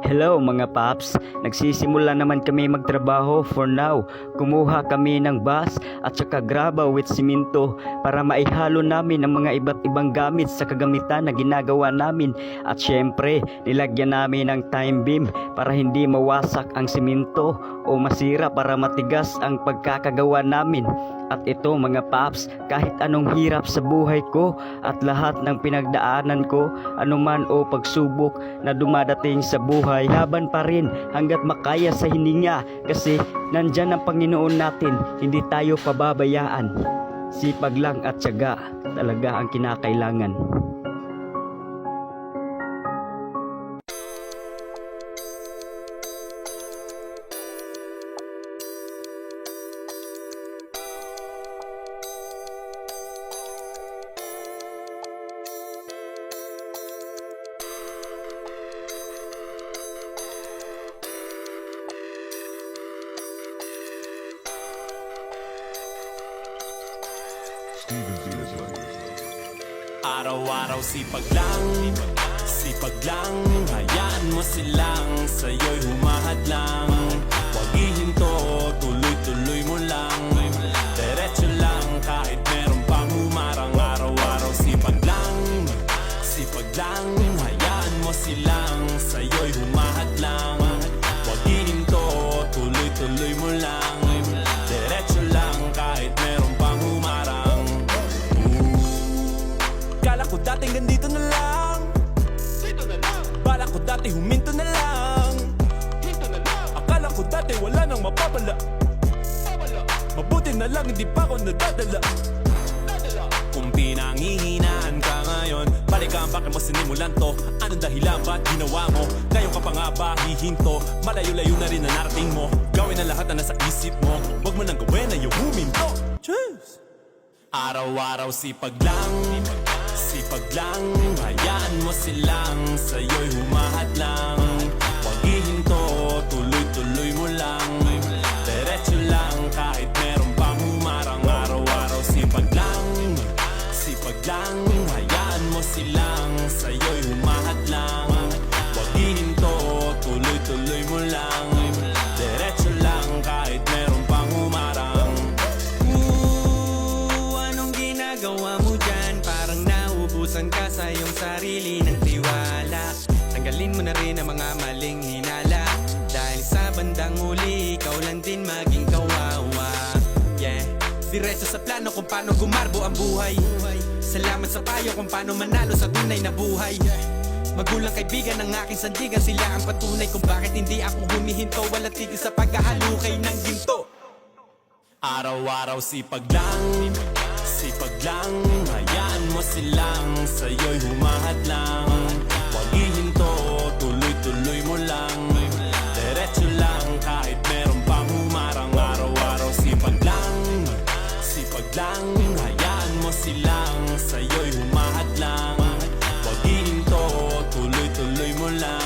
Hello mga paps, nagsisimula naman kami magtrabaho for now. Kumuha kami ng bus at saka graba with simento para maihalo namin ang mga iba't ibang gamit sa kagamitan na ginagawa namin. At syempre, nilagyan namin ng time beam para hindi mawasak ang simento o masira, para matigas ang pagkakagawa namin. At ito mga paps, kahit anong hirap sa buhay ko at lahat ng pinagdaanan ko, anuman o pagsubok na dumadating sa buhay, laban pa rin hanggat makaya sa hininga, kasi nandyan ang Panginoon natin, hindi tayo pababayaan. Sipag lang at tiyaga talaga ang kinakailangan. Araw-araw sipag lang, hayaan mo silang sa'yo'y humahadlang. Huwag ihinto, tuloy-tuloy mo lang, diretso lang kahit meron pang humarang. Araw-araw sipag lang, hayaan mo silang sa'yo'y humahadlang. Huwag ihinto, tuloy-tuloy mo lang, diretso lang kahit meron pang humarang. Kala ko dating ganito na lang, bala ko dati huminto na lang, akala ko dati wala nang mapapala, mabuti na lang hindi pa ako nadadala. Kung pinanghihinaan ka ngayon, balikan bakit mo sinimulan to? Anong dahilan ba't ginawa mo? Ngayon ka pa nga ba hihinto? Malayo-layo na rin na narating mo. Gawin ang lahat na nasa isip mo, wag mo nang gawin na yung huminto. Cheers! Araw-araw sipag lang, hayaan mo silang sa'yo'y humahadlang. Huwag ihinto, tuloy-tuloy mo lang, diretso lang kahit meron pang humarang. Araw-araw sipag lang, hayaan mo silang sa'yo'y humahadlang. Huwag ihinto, tuloy-tuloy mo lang, diretso lang kahit meron pang humarang. Anong ginagawa mo dyan? Parang nauubusan ka sa iyong sarili ng tiwala. Tanggalin mo na rin ang mga maling hinala, dahil sa bandang huli ikaw lang din maging kawawa. Yeah, diretso sa plano kung paano gumarbo ang buhay. Salamat sa payo kung paano manalo sa tunay na buhay. Magulang kaibigan ng aking sandigan, sila ang patunay kung bakit hindi ako humihinto. Walang tigil sa paghahalukay ng ginto. Araw-araw sipag lang, hayaan mo silang sa'yo'y humahadlang. Huwag ihinto, tuloy-tuloy mo lang, diretso lang kahit meron pang humarang. Araw-araw sipag lang, hayaan mo silang sa'yo'y humahadlang. Huwag ihinto, tuloy-tuloy mo lang,